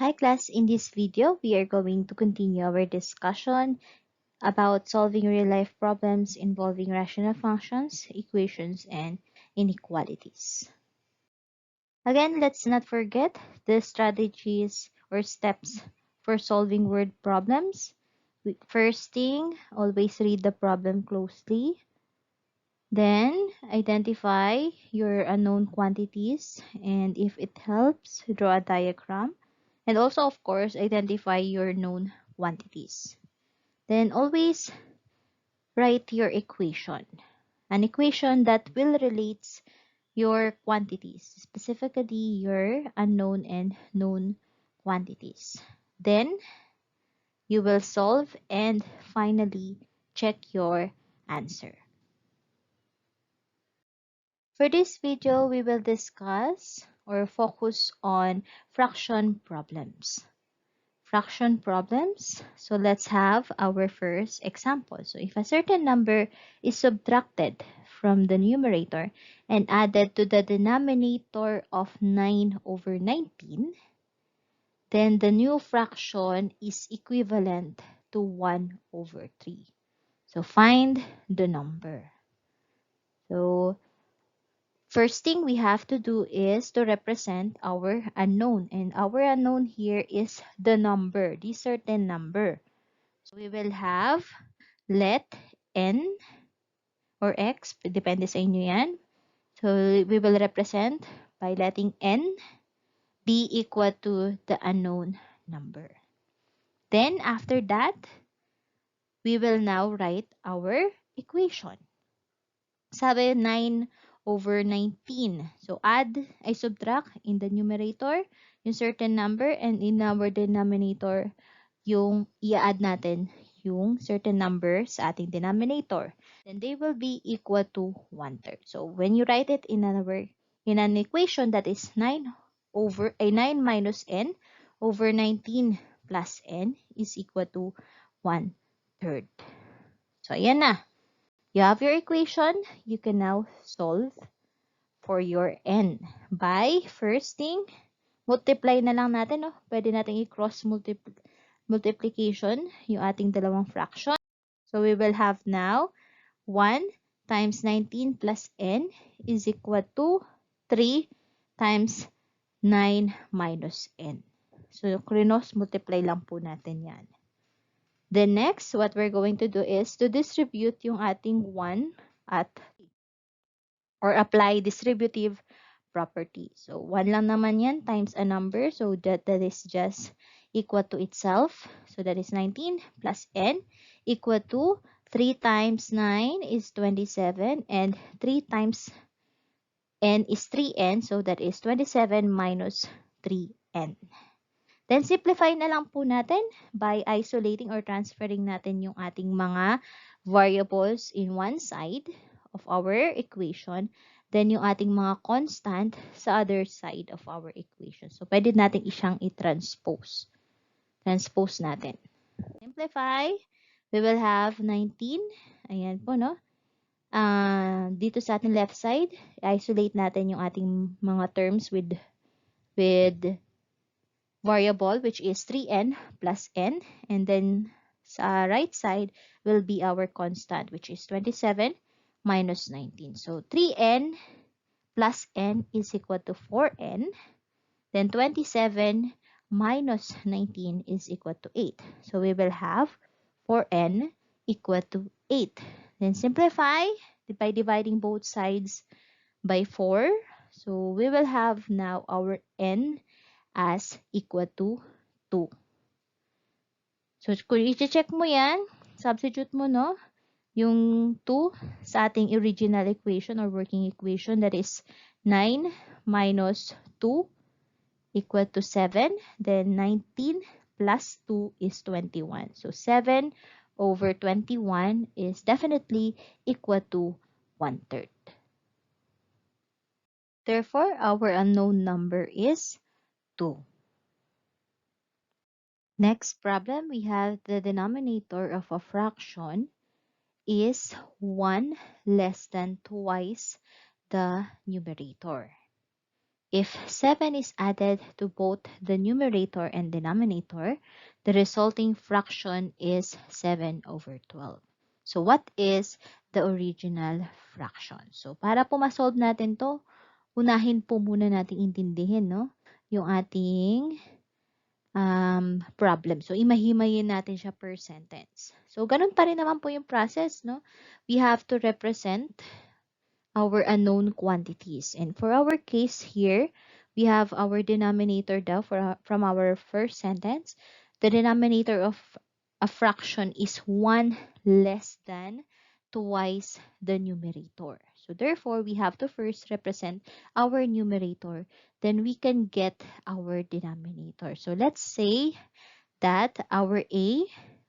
Hi class, in this video, we are going to continue our discussion about solving real-life problems involving rational functions, equations, and inequalities. Again, let's not forget the strategies or steps for solving word problems. First thing, always read the problem closely. Then, identify your unknown quantities, and if it helps, draw a diagram. And also, of course, identify your known quantities. Then always write your equation. An equation that will relate your quantities, specifically your unknown and known quantities. Then you will solve and finally check your answer. For this video, we will discuss or focus on fraction problems. Fraction problems. So let's have our first example. So if a certain number is subtracted from the numerator and added to the denominator of 9 over 19, then the new fraction is equivalent to 1 over 3. So find the number. So first thing we have to do is to represent our unknown. And our unknown here is the number, the certain number. So we will have let n or x, depende sa inyo yan. So we will represent by letting n be equal to the unknown number. Then after that, we will now write our equation. Sabi 9 over 19. So subtract in the numerator yung certain number, and in our denominator yung i-add natin yung certain number sa ating denominator. Then they will be equal to 1/3. So when you write it in an equation, that is 9 minus n over 19 plus n is equal to 1/3. So ayan na. You have your equation. You can now solve for your n by first thing, multiply na lang natin. No? Pwede natin i-cross multiplication yung ating dalawang fraction. So we will have now 1 times 19 plus n is equal to 3 times 9 minus n. So cross multiply lang po natin yan. Then next, what we're going to do is to distribute yung ating 1 at or apply distributive property. So 1 lang naman yan times a number. So that is just equal to itself. So that is 19 plus n equal to 3 times 9 is 27, and 3 times n is 3n. So that is 27 minus 3n. Then simplify na lang po natin by isolating or transferring natin yung ating mga variables in one side of our equation. Then yung ating mga constant sa other side of our equation. So pwede natin isang i-transpose. Transpose natin. Simplify. We will have 19. Ayan po, no? Dito sa ating left side, isolate natin yung ating mga terms with variable, which is 3n plus n. And then sa right side will be our constant, which is 27 minus 19. So 3n plus n is equal to 4n. Then 27 minus 19 is equal to 8. So we will have 4n equal to 8. Then simplify by dividing both sides by 4. So we will have now our n as equal to 2. So kung i-check mo yan, substitute mo, no? Yung 2 sa ating original equation or working equation, that is 9 minus 2 equal to 7. Then 19 plus 2 is 21. So 7 over 21 is definitely equal to 1/3. Therefore, our unknown number is 2. Next problem, we have the denominator of a fraction is 1 less than twice the numerator. If 7 is added to both the numerator and denominator, the resulting fraction is 7 over 12. So what is the original fraction? So para po ma-solve natin to, unahin po muna nating intindihin, no? Yung ating problem. So imahimayin natin siya per sentence. So ganun pa rin naman po yung process, no? We have to represent our unknown quantities. And for our case here, we have our denominator daw from our first sentence. The denominator of a fraction is 1 less than twice the numerator. So therefore, we have to first represent our numerator. Then we can get our denominator. So let's say that our A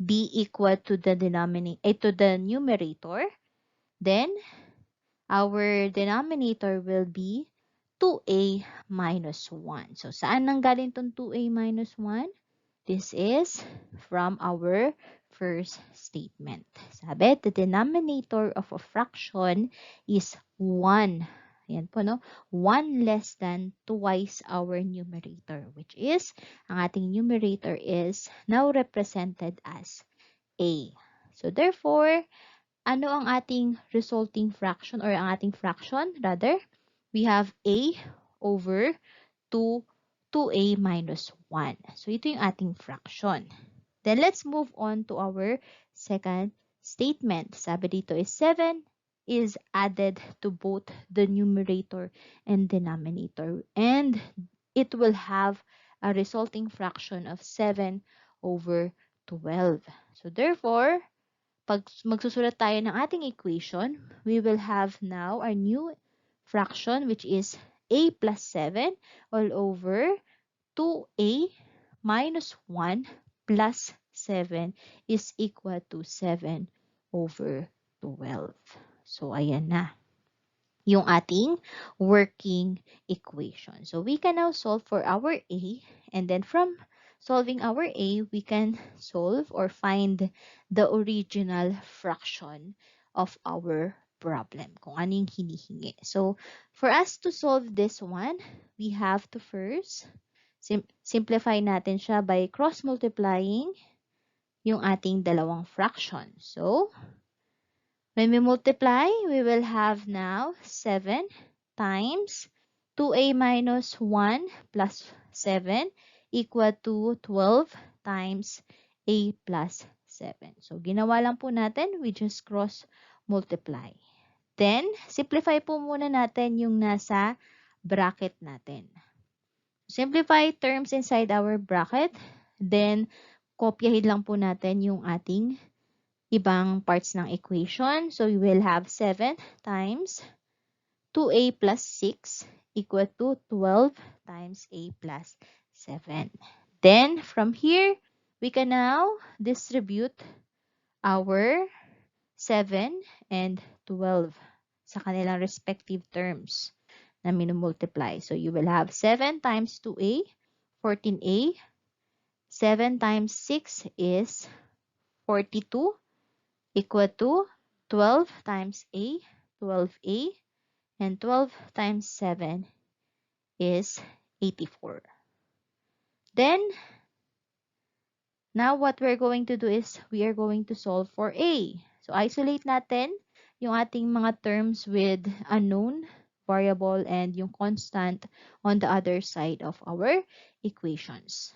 be equal to the to the numerator. Then our denominator will be 2a minus 1. So, saan nanggaling itong 2a minus 1? This is from our first statement. Sabi, the denominator of a fraction is 1. Ayan po, no? 1 less than twice our numerator, which is, ang ating numerator is now represented as a. So, therefore, ano ang ating resulting fraction or ang ating fraction rather? We have a over 2, 2a minus 1. So, ito yung ating fraction. Then, let's move on to our second statement. Sabi dito is 7 is added to both the numerator and denominator. And it will have a resulting fraction of 7 over 12. So, therefore, pag magsusulat tayo ng ating equation, we will have now our new fraction which is a plus 7 all over 2a minus 1 plus 7 is equal to 7 over 12. So, ayan na yung ating working equation. So, we can now solve for our a, and then from solving our a, we can solve or find the original fraction of our problem, kung ano yung hinihingi. So, for us to solve this one, we have to first simplify natin siya by cross-multiplying yung ating dalawang fraction. So, when we multiply, we will have now 7 times 2a minus 1 plus 7 equal to 12 times a plus 7. So, ginawa lang po natin, we just cross multiply. Then, simplify po muna natin yung nasa bracket natin. Simplify terms inside our bracket. Then, kopyahin lang po natin yung ating ibang parts ng equation. So, we will have 7 times 2a plus 6 equal to 12 times a plus 7. Then, from here, we can now distribute our 7 and 12 sa kanilang respective terms na minumultiply. So, you will have 7 times 2a, 14a. 7 times 6 is 42. Equal to 12 times a, 12a, and 12 times 7 is 84. Then, now what we're going to do is we are going to solve for a. So, isolate natin yung ating mga terms with unknown variable and yung constant on the other side of our equations.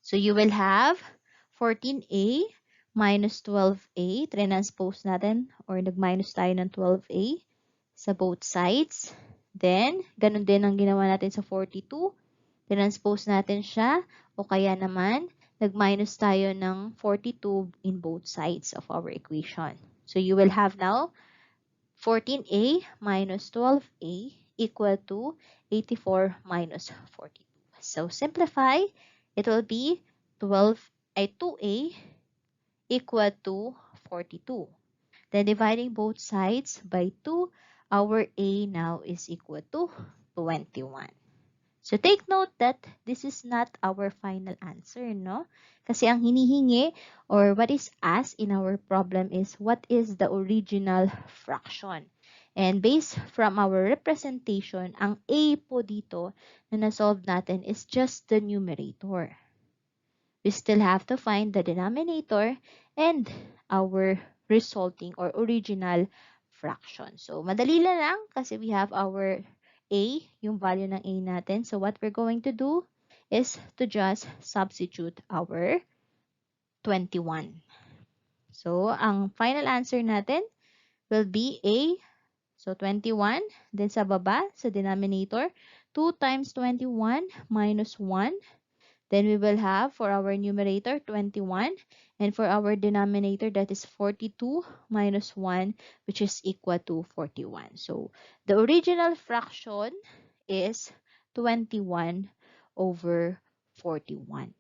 So, you will have 14a minus 12a. Transpose natin or nag-minus tayo ng 12a sa both sides. Then, ganun din ang ginawa natin sa 42. Transpose natin siya o kaya naman nag-minus tayo ng 42 in both sides of our equation. So, you will have now 14a minus 12a equal to 84 minus 42. So, simplify. It will be 2a equal to 42. Then dividing both sides by 2, our a now is equal to 21. So take note that this is not our final answer, no? Kasi ang hinihingi or what is asked in our problem is what is the original fraction. And based from our representation, ang A po dito na na-solve natin is just the numerator. We still have to find the denominator and our resulting or original fraction. So, madali lang kasi we have our A, yung value ng A natin. So, what we're going to do is to just substitute our 21. So, ang final answer natin will be A. So, 21. Then sa baba, sa denominator, 2 times 21 minus 1. Then we will have for our numerator 21 and for our denominator that is 42 minus 1 which is equal to 41. So the original fraction is 21 over 41.